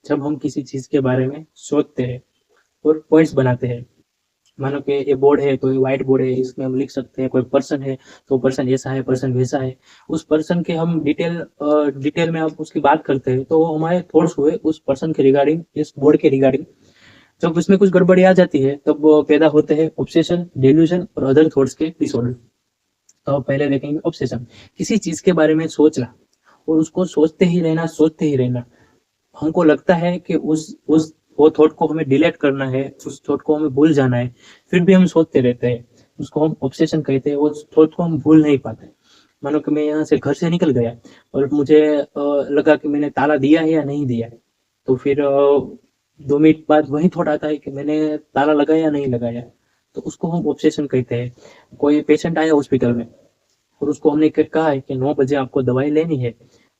जब हम किसी चीज़ के बारे में सोचते हैं और पॉइंट्स बनाते हैं, मानो कि ये बोर्ड है तो ये व्हाइट बोर्ड है, इसमें हम लिख सकते हैं। कोई पर्सन है तो पर्सन ऐसा है, पर्सन वैसा है। उस पर्सन के हम डिटेल में आप उसकी बात करते हैं तो वो हमारे थॉट्स हुए उस पर्सन के रिगार्डिंग, इस बोर्ड के रिगार्डिंग। जब उसमें कुछ गड़बड़ी आ जाती है तब वो पैदा होते हैं ऑब्सेशन, डिल्यूजन और अदर थॉट्स के डिसऑर्डर। तो पहले देखेंगे ऑब्सेशन। किसी चीज के बारे में सोचना और उसको सोचते ही रहना। हमको लगता है कि उस वो थॉट को हमें डिलीट करना है, उस थॉट को हमें भूल जाना है, फिर भी हम सोचते रहते हैं। उसको हम ऑब्सेशन कहते हैं। उस थॉट को हम भूल नहीं पाते। मानो कि मैं यहाँ से घर से निकल गया और मुझे लगा कि मैंने ताला दिया है या नहीं दिया है। तो फिर 2 मिनट बाद वही थॉट आता है कि मैंने ताला लगाया या नहीं लगाया। तो उसको हम ऑब्सेशन कहते हैं। कोई पेशेंट आया हॉस्पिटल में और उसको हमने कहा है कि 9 बजे आपको दवाई लेनी है।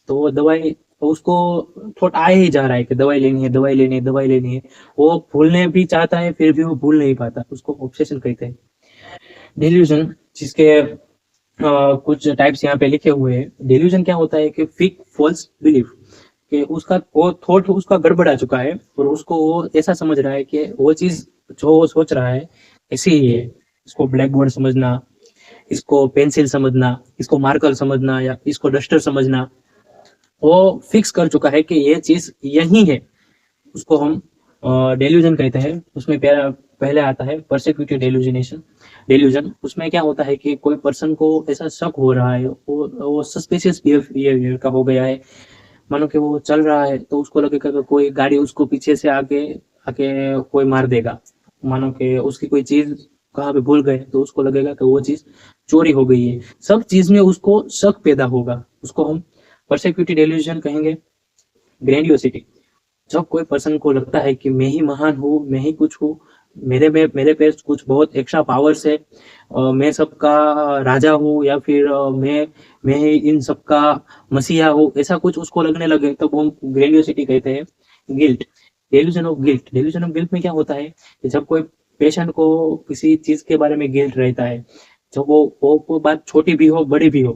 तो वो दवाई, तो उसको थॉट आए ही जा रहा है कि दवाई लेनी है, दवाई लेनी है, दवाई लेनी है। वो भूलने भी चाहता है फिर भी वो भूल नहीं पाता। उसको ऑब्सेशन कहते हैं। डिल्यूजन, जिसके कुछ टाइप्स यहाँ पे लिखे हुए हैं। डिल्यूजन क्या होता है कि फिक फॉल्स बिलीफ, कि उसका वो थॉट उसका गड़बड़ा चुका है और उसको वो ऐसा समझ रहा है कि वो चीज जो वो सोच रहा है ऐसी ही है। इसको ब्लैक बोर्ड समझना, इसको पेंसिल समझना, इसको मार्कर समझना या इसको डस्टर समझना, वो फिक्स कर चुका है कि ये चीज यही है। उसको हम डेल्यूजन कहते हैं। उसमें पहले आता है परसिक्यूटिव डेल्यूजिनेशन। डेल्यूजन, उसमें क्या होता है कि कोई पर्सन को ऐसा शक हो रहा है, वो सस्पिशियस बिहेवियर का हो गया है। मानो कि वो चल रहा है तो उसको लगेगा कि कोई गाड़ी उसको पीछे से आके आके कोई मार देगा। मानो कि उसकी कोई चीज कहाँ पे भूल गए तो उसको लगेगा कि वो चीज चोरी हो गई है। सब चीज में उसको शक पैदा होगा। उसको हम परसिक्यूटिव डेल्यूजन कहेंगे। ग्रैंडियोसिटी, जब कोई पर्सन को लगता है कि मैं ही महान हूँ, मैं ही कुछ हूँ, मेरे पे कुछ बहुत एक्स्ट्रा पावर्स है, मैं सबका राजा हूँ या फिर मैं ही इन सबका मसीहा हूँ, ऐसा कुछ उसको लगने लगे तब हम ग्रेडियोसिटी कहते हैं। Guilt, delusion of guilt. Delusion of guilt में क्या होता है कि जब कोई पेशेंट को किसी चीज के बारे में गिल्ट रहता है, जब वो बात छोटी भी हो बड़ी भी हो।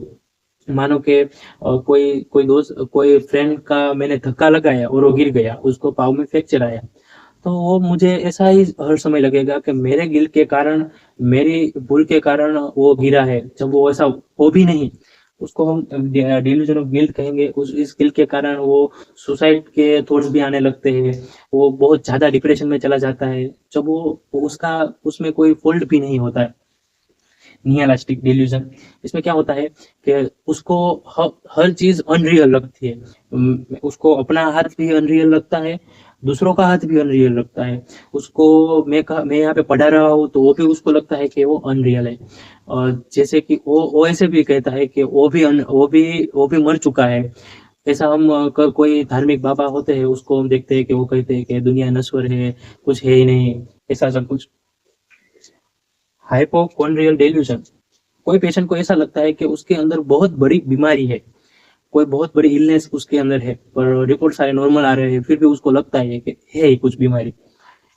मानो कि कोई कोई दोस्त, कोई फ्रेंड का मैंने धक्का लगाया और वो गिर गया, उसको पाँव में फ्रैक्चर आया। तो वो मुझे ऐसा ही हर समय लगेगा कि मेरे गिल्ट के कारण, मेरी भूल के कारण वो गिरा है, जब वो ऐसा हो भी नहीं। उसको हम डिल्यूजन ऑफ गिल्ट कहेंगे। उस इस गिल्ट के कारण वो सुसाइड के थॉट्स भी आने लगते हैं। वो बहुत ज्यादा डिप्रेशन में चला जाता है जब वो उसका उसमें कोई फॉल्ट भी नहीं होता है। निहिलिस्टिक डिल्यूजन, इसमें क्या होता है कि उसको हर चीज अनरियल लगती है। उसको अपना हाथ भी अनरियल लगता है, दूसरों का हाथ भी अनरियल लगता है। उसको मैं यहाँ पे पढ़ा रहा हूँ तो वो भी उसको लगता है कि वो अनरियल है। और जैसे कि वो ऐसे भी कहता है कि वो भी मर चुका है। ऐसा हम कोई धार्मिक बाबा होते हैं उसको हम देखते हैं कि वो कहते हैं कि दुनिया नश्वर है, कुछ है ही नहीं, ऐसा सब कुछ। हाइपोकॉन्ड्रियल डेल्यूजन, कोई पेशेंट को ऐसा लगता है कि उसके अंदर बहुत बड़ी बीमारी है, कोई बहुत बड़ी इलनेस उसके अंदर है, पर रिपोर्ट सारे नॉर्मल आ रहे हैं फिर भी उसको लगता है कि है ही कुछ बीमारी।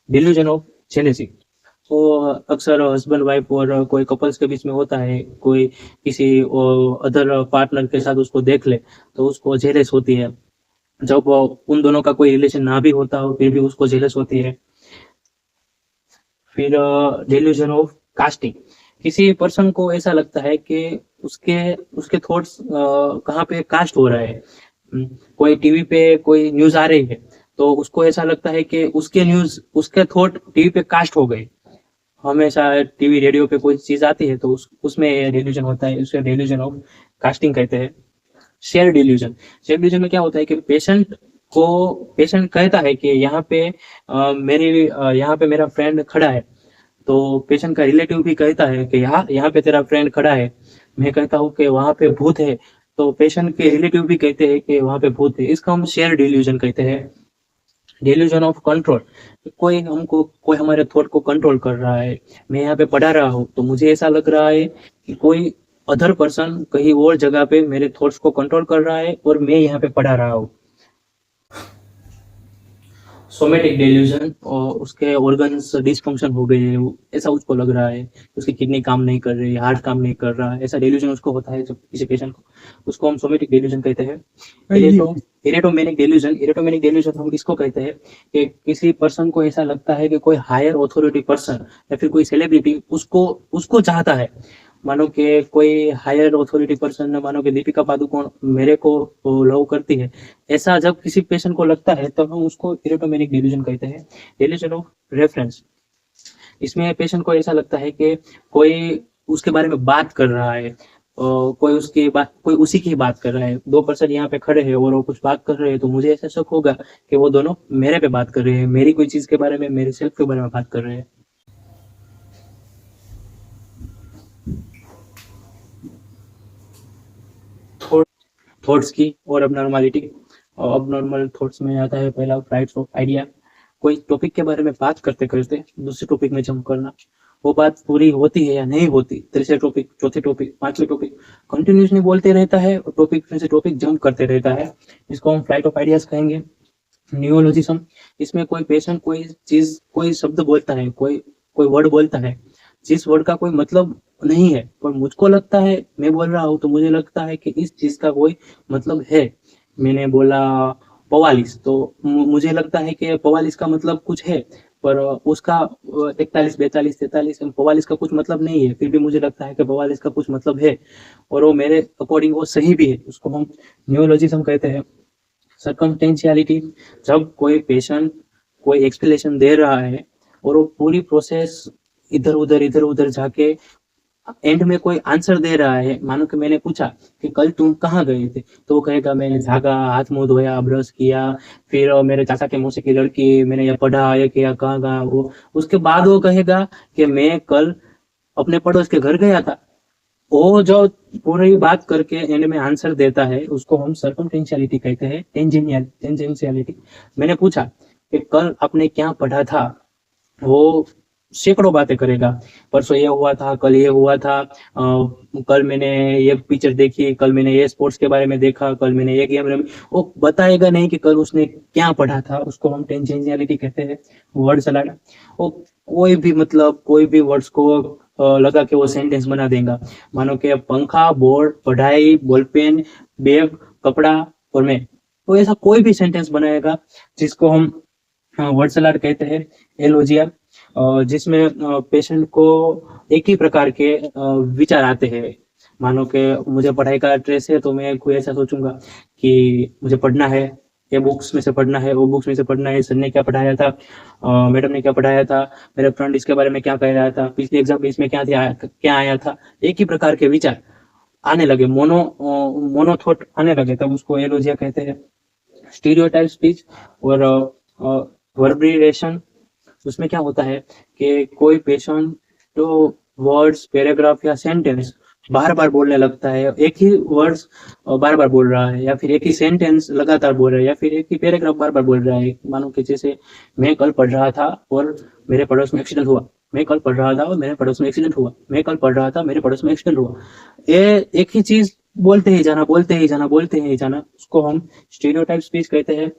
डिल्यूजन ऑफ जेलेसी, तो अक्सर हस्बैंड वाइफ और कोई कपल्स के बीच में होता है। कोई किसी अदर पार्टनर के साथ उसको देख ले तो उसको जेलस होती है। जब उन दोनों का कोई रिलेशन ना भी होता हो फिर भी उसको जेलस होती है। फिर डिल्यूजन ऑफ कास्टिंग, किसी पर्सन को ऐसा लगता है कि उसके उसके थॉट्स कहाँ पे कास्ट हो रहा है। कोई टीवी पे कोई न्यूज आ रही है तो उसको ऐसा लगता है कि उसके थॉट टीवी पे कास्ट हो गए। हमेशा टीवी रेडियो पे कोई चीज आती है तो उसमें डिल्यूजन होता है। उसे डिल्यूजन ऑफ कास्टिंग कहते हैं। शेयर डिल्यूजन, शेयर डिल्यूजन में क्या होता है कि पेशेंट कहता है कि यहाँ पे मेरा फ्रेंड खड़ा है। तो पेशेंट का रिलेटिव भी कहता है कि यहाँ यहाँ पे तेरा फ्रेंड खड़ा है। मैं कहता हूँ कि वहां पे भूत है, तो पेशेंट के रिलेटिव भी कहते हैं कि वहां पे भूत है। इसका हम शेयर डिल्यूजन कहते हैं। डिल्यूजन ऑफ कंट्रोल, कोई हमारे थॉट को कंट्रोल कर रहा है। मैं यहाँ पे पढ़ा रहा हूँ तो मुझे ऐसा लग रहा है कि कोई अदर पर्सन कहीं और जगह पे मेरे थॉट्स को कंट्रोल कर रहा है और मैं यहाँ पे पढ़ा रहा हूँ। सोमेटिक डेल्यूजन और उसके ऑर्गन्स डिसफंक्शन हो गए हैं, ऐसा उसको लग रहा है, उसकी किडनी काम नहीं कर रही, हार्ट काम नहीं कर रहा है, ऐसा डेल्यूजन उसको होता है जब किसी पेशेंट को, उसको हम सोमेटिक डेल्यूजन कहते हैं। इरेटोमेनिक डेल्यूजन हम इसको कहते हैं कि किसी पर्सन को ऐसा लगता है कि कोई हायर ऑथोरिटी पर्सन या फिर कोई सेलिब्रिटी उसको उसको चाहता है। मानो कि कोई हायर ऑथोरिटी पर्सन, मानो कि दीपिका पादुकोण मेरे को लव करती है, ऐसा जब किसी पेशेंट को लगता है तो हम उसको इरेटोमेनिक डिल्यूजन कहते हैं, डिल्यूजन ऑफ रेफरेंस। इसमें पेशेंट को ऐसा लगता है कि कोई उसके बारे में बात कर रहा है, कोई उसी की बात कर रहा है, दो पर्सन यहाँ पे खड़े हैं और वो कुछ बात कर रहे हैं, तो मुझे ऐसा शक होगा कि वो दोनों मेरे पे बात कर रहे हैं, मेरी कोई चीज के बारे में, मेरे सेल्फ के बारे में बात कर रहे हैं। थॉट्स की और अबनॉर्मलिटी। अबनॉर्मल थॉट्स में आता है पहला फ्लाइट्स ऑफ आइडिया, कोई टॉपिक के बारे में बात करते करते दूसरे टॉपिक में जंप करना, वो बात पूरी होती है या नहीं होती, तीसरे टॉपिक, चौथे टॉपिक, पांचवे टॉपिक, कंटिन्यूसली बोलते रहता है और टॉपिक में से टॉपिक जंप करते रहता है, इसको हम फ्लाइट ऑफ आइडियाज कहेंगे। न्यूरोलॉजिज्म, इसमें कोई पेशेंट कोई चीज, कोई शब्द बोलता है, कोई कोई वर्ड बोलता है जिस वर्ड का कोई मतलब नहीं है, पर मुझको लगता है, मैं बोल रहा हूँ तो मुझे लगता है कि इस चीज का कोई मतलब है। मैंने बोला 44, तो मुझे लगता है कि 44 का मतलब कुछ है, पर उसका 41, 42, 43, 44 का कुछ मतलब नहीं है, फिर भी मुझे लगता है कि 44 का कुछ मतलब है और वो मेरे अकॉर्डिंग वो सही भी है, उसको हम न्यूरोलॉजिज्म कहते हैं। सर्कमस्टेंशियलिटी, जब कोई पेशेंट कोई एक्सप्लेनेशन दे रहा है और वो पूरी प्रोसेस इधर उधर जाके एंड में कोई आंसर दे रहा है, मानो कि मैंने पूछा कि कल तुम कहाँ गए थे, तो वो कहेगा मैंने जागा, हाथ मुंह धोया, ब्रश किया, फिर मेरे चाचा के मौसी की लड़की, मैंने ये पढ़ा, ये किया, कहाँ कहाँ, वो उसके बाद वो कहेगा कि मैं कल अपने पड़ोस के घर गया था। वो जो पूरी बात करके एंड में आंसर देता है उसको हम सर्कमटेंशियलिटी कहते हैं, टेंजेंशियलिटी। मैंने पूछा कि कल आपने क्या पढ़ा था, वो सैकड़ों बातें करेगा, परसों ये हुआ था, कल ये हुआ था, कल मैंने ये पिक्चर देखी, कल मैंने ये स्पोर्ट्स के बारे में देखा, कल मैंने ये गेम रमी, वो बताएगा नहीं कि कल उसने क्या पढ़ा था, उसको हम टेंजेंशियलिटी कहते हैं। वर्ड सलाड, वो कोई भी मतलब कोई भी वर्ड्स को लगा के वो सेंटेंस बना देगा, मानो कि पंखा, बोर्ड, पढ़ाई, बॉलपेन, बैग, कपड़ा और मैं, तो ऐसा कोई भी सेंटेंस बनाएगा जिसको हम वर्ड सलाड कहते हैं। एलोजिया, जिसमें पेशेंट को एक ही प्रकार के विचार आते हैं, मानो कि मुझे पढ़ाई का स्ट्रेस है तो मैं कोई ऐसा सोचूंगा कि मुझे पढ़ना है, ये बुक्स में से पढ़ना है, वो बुक्स में से पढ़ना है, सर ने क्या पढ़ाया था, मैडम ने क्या पढ़ाया था, मेरा फ्रेंड इसके बारे में क्या कह रहा था, पिछले एग्जाम में इसमें क्या आया था, एक ही प्रकार के विचार आने लगे, मोनोथॉट आने लगे, तब उसको एलोजिया कहते हैं। स्टीरियोटाइप स्पीच और वर्बरेशन, उसमें क्या होता है कि कोई पेशेंट तो वर्ड्स, पैराग्राफ या सेंटेंस बार बार बोलने लगता है, एक ही वर्ड्स बार बार बोल रहा है, या फिर एक ही सेंटेंस लगातार बोल रहा है, या फिर एक ही पैराग्राफ बार बार बोल रहा है, मानो कि जैसे मैं कल पढ़ रहा था और मेरे पड़ोस में एक्सीडेंट हुआ, मैं कल पढ़ रहा था और मेरे पड़ोस में एक्सीडेंट हुआ, मैं कल पढ़ रहा था, मेरे पड़ोस में एक्सीडेंट हुआ, ये एक ही चीज बोलते ही जाना, बोलते ही जाना, बोलते ही जाना, उसको हम स्टीरियोटाइप स्पीच कहते हैं।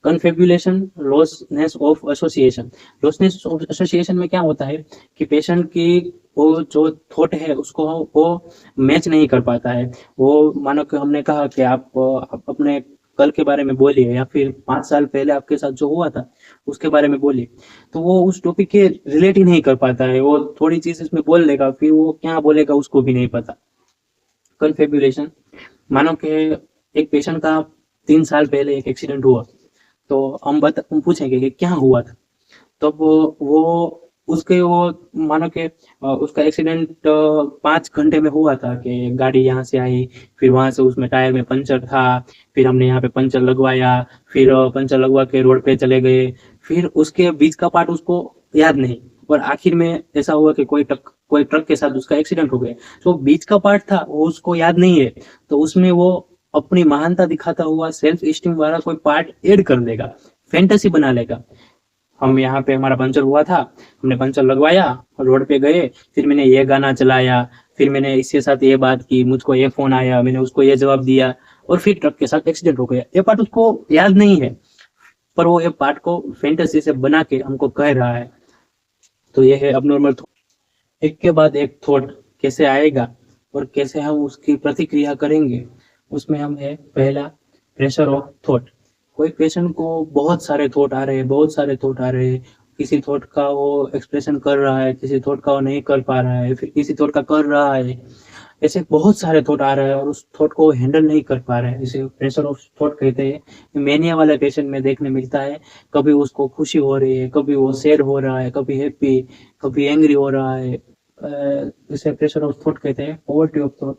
कन्फेब्युलेशन, लॉसनेस ऑफ एसोसिएशन। लॉसनेस ऑफ एसोसिएशन में क्या होता है कि पेशेंट की वो जो थॉट है उसको वो मैच नहीं कर पाता है, वो मानो कि हमने कहा कि आप अपने कल के बारे में बोलिए या फिर 5 साल पहले आपके साथ जो हुआ था उसके बारे में बोलिए, तो वो उस टॉपिक के रिलेट ही नहीं कर पाता है, वो थोड़ी चीज इसमें बोल लेगा, फिर वो क्या बोलेगा उसको भी नहीं पता। कन्फेब्युलेशन, मानो कि एक पेशेंट का 3 साल पहले एक एक्सीडेंट हुआ, तो हम पूछेंगे कि क्या हुआ था, तब वो उसके वो मानो कि उसका एक्सीडेंट 5 घंटे में हुआ था कि गाड़ी यहाँ से आई, फिर वहां से उसमें टायर में पंचर था, फिर हमने यहाँ पे पंचर लगवाया, फिर पंचर लगवा के रोड पे चले गए, फिर उसके बीच का पार्ट उसको याद नहीं, और आखिर में ऐसा हुआ कि कोई ट्रक के साथ उसका एक्सीडेंट हो गया, तो बीच का पार्ट था वो उसको याद नहीं है, तो उसमें वो अपनी महानता दिखाता हुआ सेल्फ स्टीम वाला कोई पार्ट ऐड कर देगा, फैंटेसी बना लेगा। हम यहाँ पे हमारा पंचर हुआ था, हमने पंचर लगवाया, रोड पे गए, फिर मैंने ये गाना चलाया, फिर मैंने इसके साथ ये बात की, मुझको ये फोन आया, मैंने उसको ये जवाब दिया, और फिर ट्रक के साथ एक्सीडेंट हो गया, ये पार्ट उसको याद नहीं है। पर वो एक पार्ट को फैंटेसी से बना के हमको कह रहा है। तो ये है अबनॉर्मल थॉट। एक के बाद एक थॉट कैसे आएगा और कैसे हम उसकी प्रतिक्रिया करेंगे, उसमें हम है पहला प्रेशर ऑफ थॉट। कोई पेशेंट को बहुत सारे थॉट आ रहे हैं, बहुत सारे थॉट आ रहे हैं, किसी थॉट का वो एक्सप्रेशन कर रहा है, किसी थॉट का वो नहीं कर पा रहा है, फिर किसी थॉट का कर रहा है, ऐसे बहुत सारे थॉट आ रहे हैं और उस थॉट को हैंडल नहीं कर पा रहे हैं, इसे प्रेशर ऑफ थॉट कहते हैं। मेनिया वाले पेशेंट में देखने मिलता है, कभी उसको खुशी हो रही है, कभी वो सैड हो रहा है, कभी हैप्पी, कभी एंग्री हो रहा है, इसे प्रेशर ऑफ थॉट कहते हैं। पॉवर्टी ऑफ थॉट,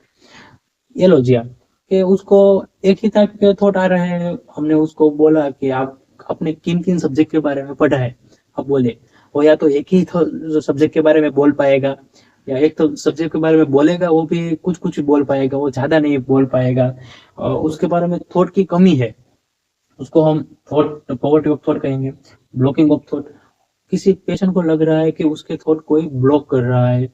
ये लो जी आप, कि उसको एक ही टाइप के थॉट आ रहे हैं, हमने उसको बोला कि आप अपने किन किन सब्जेक्ट के बारे में पढ़ा है, अब बोले, वो या तो एक ही सब्जेक्ट के बारे में बोल पाएगा, या एक तो सब्जेक्ट के बारे में बोलेगा वो भी कुछ कुछ बोल पाएगा, वो ज्यादा नहीं बोल पाएगा, उसके बारे में थॉट की कमी है, उसको हम थॉट पॉवर्टी ऑफ थॉट कहेंगे। ब्लॉकिंग ऑफ थॉट, किसी पेशेंट को लग रहा है कि उसके थॉट कोई ब्लॉक कर रहा है,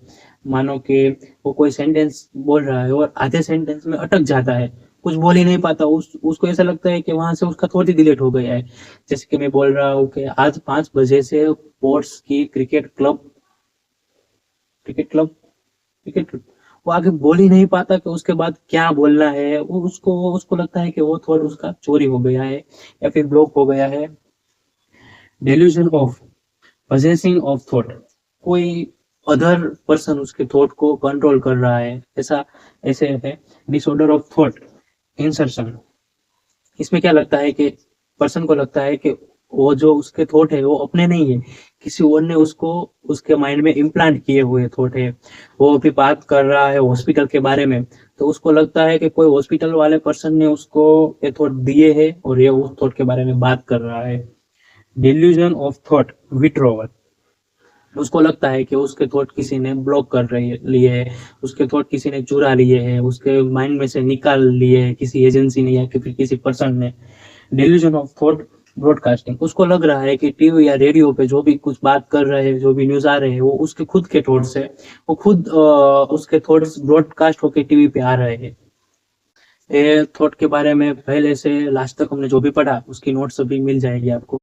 मानो कि वो कोई सेंटेंस बोल रहा है और आधे सेंटेंस में अटक जाता है, कुछ बोल ही नहीं पाता, उसको ऐसा लगता है कि वहां से उसका थॉट ही डिलीट हो गया है। जैसे कि मैं बोल रहा हूँ कि आज 5 बजे से स्पोर्ट्स की क्रिकेट क्लब, वो आगे बोल ही नहीं पाता कि उसके बाद क्या बोलना है, वो उसको लगता है कि वो थॉट उसका चोरी हो गया है या फिर ब्लॉक हो गया है। Delusion of possessing of thought, कोई अदर पर्सन उसके थॉट को कंट्रोल कर रहा है, ऐसे है। डिसऑर्डर ऑफ थॉट इंसर्शन, इसमें क्या लगता है कि पर्सन को लगता है कि वो जो उसके थॉट है वो अपने नहीं है, किसी और ने उसको उसके माइंड में इम्प्लांट किए हुए थॉट है। वो अभी बात कर रहा है हॉस्पिटल के बारे में, तो उसको लगता है कि कोई हॉस्पिटल वाले पर्सन ने उसको ये थॉट दिए है और ये उस थॉट के बारे में बात कर रहा है। डिल्यूजन ऑफ थॉट विड्रॉवल, उसको लगता है कि उसके थॉट किसी ने ब्लॉक कर रही लिए है, उसके थॉट किसी ने चुरा लिए हैं, उसके माइंड में से निकाल लिए है किसी एजेंसी ने या फिर किसी पर्सन ने। डिल्यूजन ऑफ थॉट ब्रॉडकास्टिंग, उसको लग रहा है कि टीवी या रेडियो पे जो भी कुछ बात कर रहे हैं, जो भी न्यूज आ रहे हैं, वो उसके खुद के थॉट्स है, वो खुद उसके थॉट्स ब्रॉडकास्ट होके टीवी पे आ रहे हैं। ये थॉट के बारे में पहले से लास्ट तक हमने जो भी पढ़ा उसकी नोट्स अभी मिल जाएगी आपको।